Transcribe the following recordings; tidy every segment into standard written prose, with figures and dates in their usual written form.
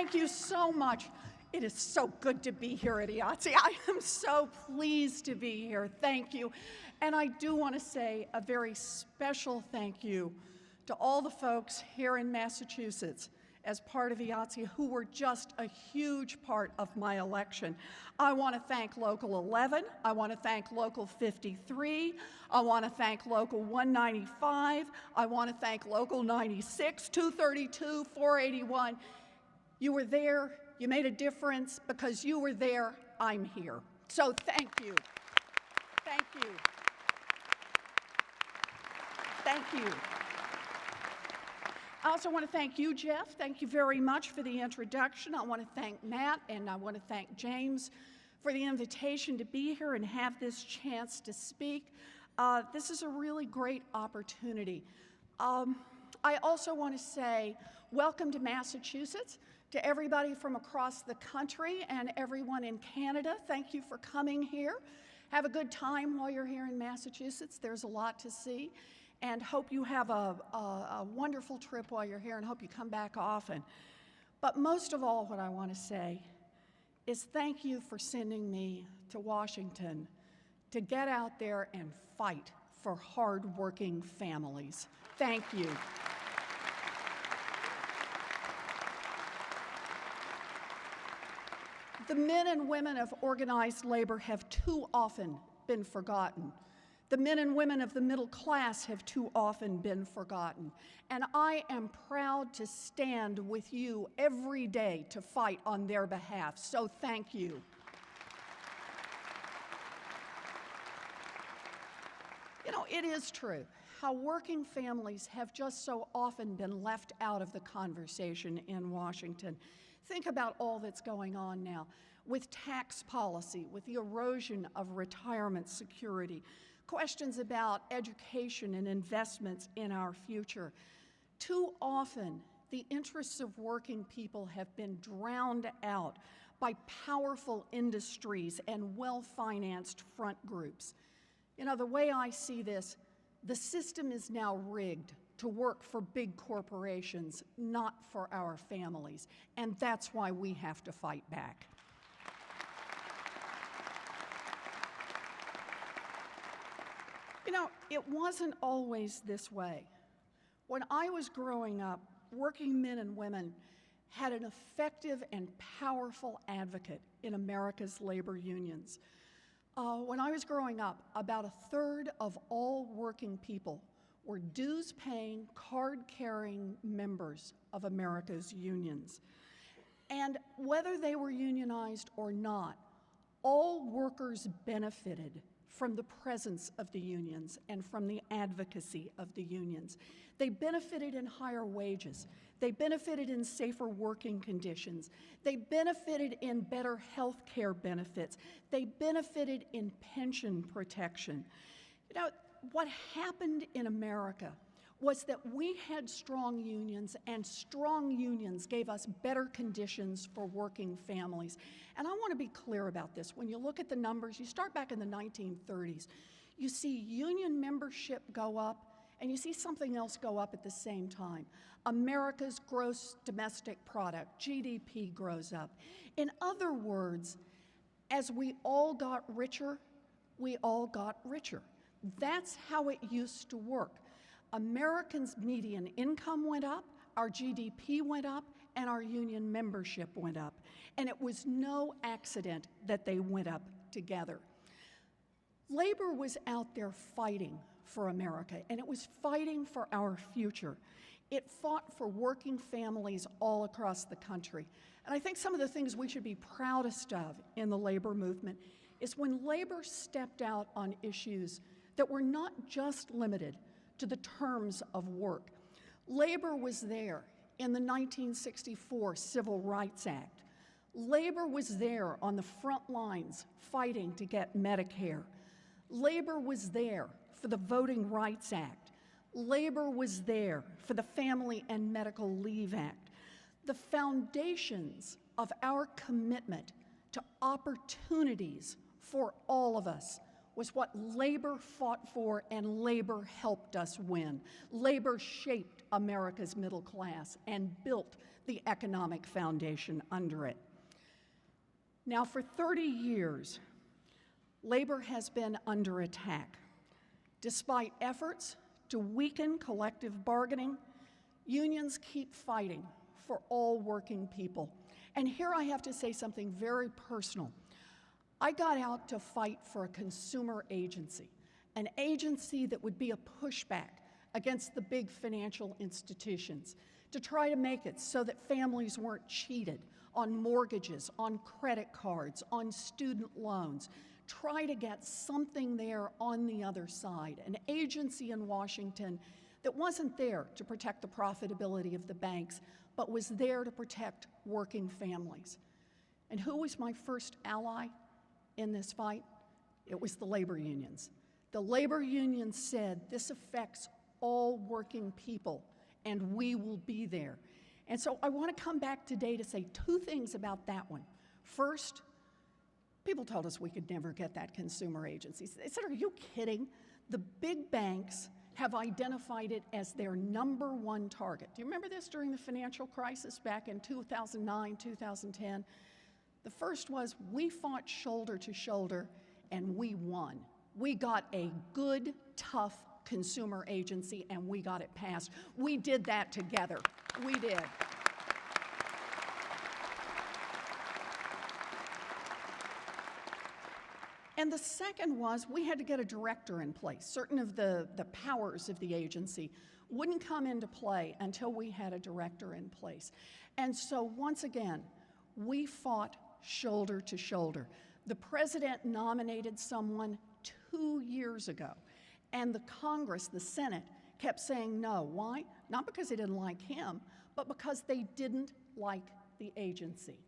Thank you so much. It is so good to be here at IATSE. I am so pleased to be here. Thank you. And I do want to say a very special thank you to all the folks here in Massachusetts as part of IATSE who were just a huge part of my election. I want to thank Local 11. I want to thank Local 53. I want to thank Local 195. I want to thank Local 96, 232, 481. You were there. You made a difference. Because you were there, I'm here. So thank you. Thank you. Thank you. I also want to thank you, Jeff. Thank you very much for the introduction. I want to thank Matt, and I want to thank James for the invitation to be here and have this chance to speak. This is a really great opportunity. I also want to say welcome to Massachusetts, to everybody from across the country and everyone in Canada. Thank you for coming here. Have a good time while you're here in Massachusetts. There's a lot to see. And hope you have a wonderful trip while you're here, and hope you come back often. But most of all, what I want to say is thank you for sending me to Washington to get out there and fight for hard-working families. Thank you. The men and women of organized labor have too often been forgotten. The men and women of the middle class have too often been forgotten. And I am proud to stand with you every day to fight on their behalf. So thank you. You know, it is true how working families have just so often been left out of the conversation in Washington. Think about all that's going on now with tax policy, with the erosion of retirement security, questions about education and investments in our future. Too often, the interests of working people have been drowned out by powerful industries and well-financed front groups. You know, the way I see this, the system is now rigged to work for big corporations, not for our families. And that's why we have to fight back. You know, it wasn't always this way. When I was growing up, working men and women had an effective and powerful advocate in America's labor unions. When I was growing up, about a third of all working people were dues-paying, card-carrying members of America's unions. And whether they were unionized or not, all workers benefited from the presence of the unions and from the advocacy of the unions. They benefited in higher wages. They benefited in safer working conditions. They benefited in better health care benefits. They benefited in pension protection. You know, what happened in America was that we had strong unions, and strong unions gave us better conditions for working families. And I want to be clear about this. When you look at the numbers, you start back in the 1930s, you see union membership go up, and you see something else go up at the same time. America's gross domestic product, GDP, grows up. In other words, as we all got richer, we all got richer. That's how it used to work. Americans' median income went up, our GDP went up, and our union membership went up. And it was no accident that they went up together. Labor was out there fighting for America, and it was fighting for our future. It fought for working families all across the country. And I think some of the things we should be proudest of in the labor movement is when labor stepped out on issues that were not just limited to the terms of work. Labor was there in the 1964 Civil Rights Act. Labor was there on the front lines fighting to get Medicare. Labor was there for the Voting Rights Act. Labor was there for the Family and Medical Leave Act. The foundations of our commitment to opportunities for all of us was what labor fought for and labor helped us win. Labor shaped America's middle class and built the economic foundation under it. Now, for 30 years, labor has been under attack. Despite efforts to weaken collective bargaining, unions keep fighting for all working people. And here I have to say something very personal. I got out to fight for a consumer agency, an agency that would be a pushback against the big financial institutions, to try to make it so that families weren't cheated on mortgages, on credit cards, on student loans. Try to get something there on the other side, an agency in Washington that wasn't there to protect the profitability of the banks, but was there to protect working families. And who was my first ally in this fight? It was the labor unions. The labor unions said, this affects all working people, and we will be there. And so I want to come back today to say two things about that one. First, people told us we could never get that consumer agency. They said, are you kidding? The big banks have identified it as their #1 target. Do you remember this during the financial crisis back in 2009, 2010? The first was we fought shoulder to shoulder and we won. We got a good, tough consumer agency and we got it passed. We did that together. We did. And the second was we had to get a director in place. Certain of the powers of the agency wouldn't come into play until we had a director in place. And so once again, we fought shoulder to shoulder. The president nominated someone 2 years ago, and the Congress, the Senate, kept saying no. Why? Not because they didn't like him, but because they didn't like the agency.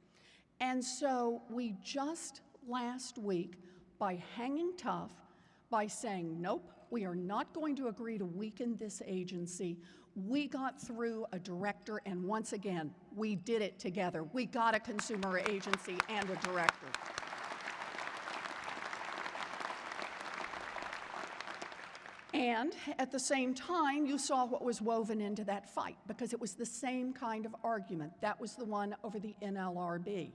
And so we just last week, by hanging tough, by saying, nope, we are not going to agree to weaken this agency, we got through a director, and once again, we did it together. We got a consumer agency and a director. And at the same time, you saw what was woven into that fight, because it was the same kind of argument. That was the one over the NLRB.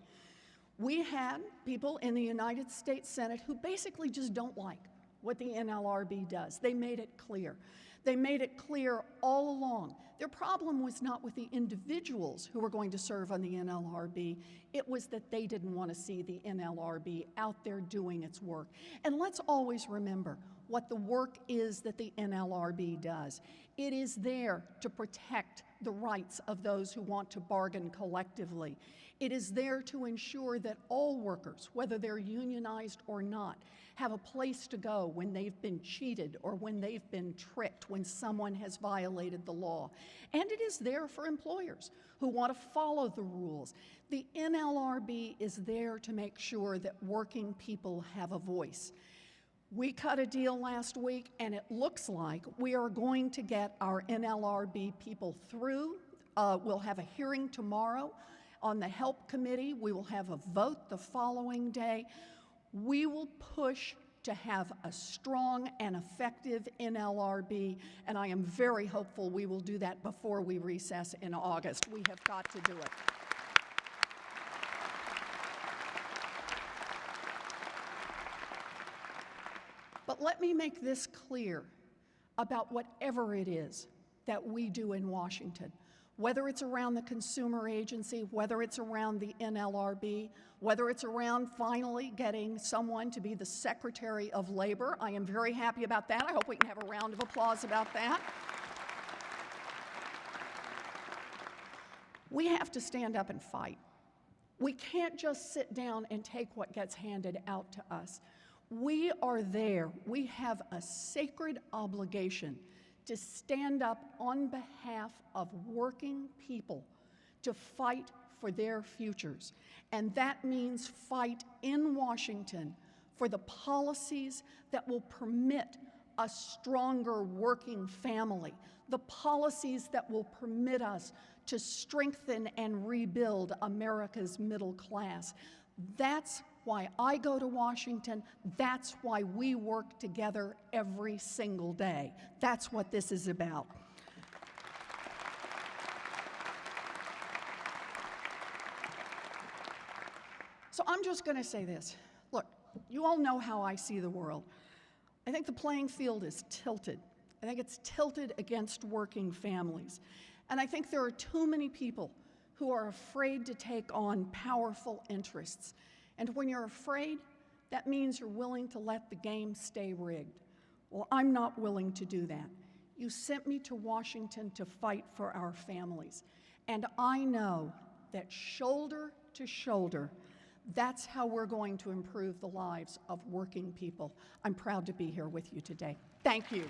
We had people in the United States Senate who basically just don't like what the NLRB does. They made it clear. They made it clear all along. Their problem was not with the individuals who were going to serve on the NLRB. It was that they didn't want to see the NLRB out there doing its work. And let's always remember what the work is that the NLRB does. It is there to protect the rights of those who want to bargain collectively. It is there to ensure that all workers, whether they're unionized or not, have a place to go when they've been cheated or when they've been tricked, when someone has violated the law. And it is there for employers who want to follow the rules. The NLRB is there to make sure that working people have a voice. We cut a deal last week, and it looks like we are going to get our NLRB people through. We'll have a hearing tomorrow on the Help Committee. We will have a vote the following day. We will push to have a strong and effective NLRB, and I am very hopeful we will do that before we recess in August. We have got to do it. But let me make this clear about whatever it is that we do in Washington, whether it's around the consumer agency, whether it's around the NLRB, whether it's around finally getting someone to be the Secretary of Labor. I am very happy about that. I hope we can have a round of applause about that. We have to stand up and fight. We can't just sit down and take what gets handed out to us. We are there. We have a sacred obligation to stand up on behalf of working people to fight for their futures. And that means fight in Washington for the policies that will permit a stronger working family, the policies that will permit us to strengthen and rebuild America's middle class. That's why I go to Washington. That's why we work together every single day. That's what this is about. So I'm just going to say this. Look, you all know how I see the world. I think the playing field is tilted. I think it's tilted against working families. And I think there are too many people who are afraid to take on powerful interests. And when you're afraid, that means you're willing to let the game stay rigged. Well, I'm not willing to do that. You sent me to Washington to fight for our families. And I know that shoulder to shoulder, that's how we're going to improve the lives of working people. I'm proud to be here with you today. Thank you.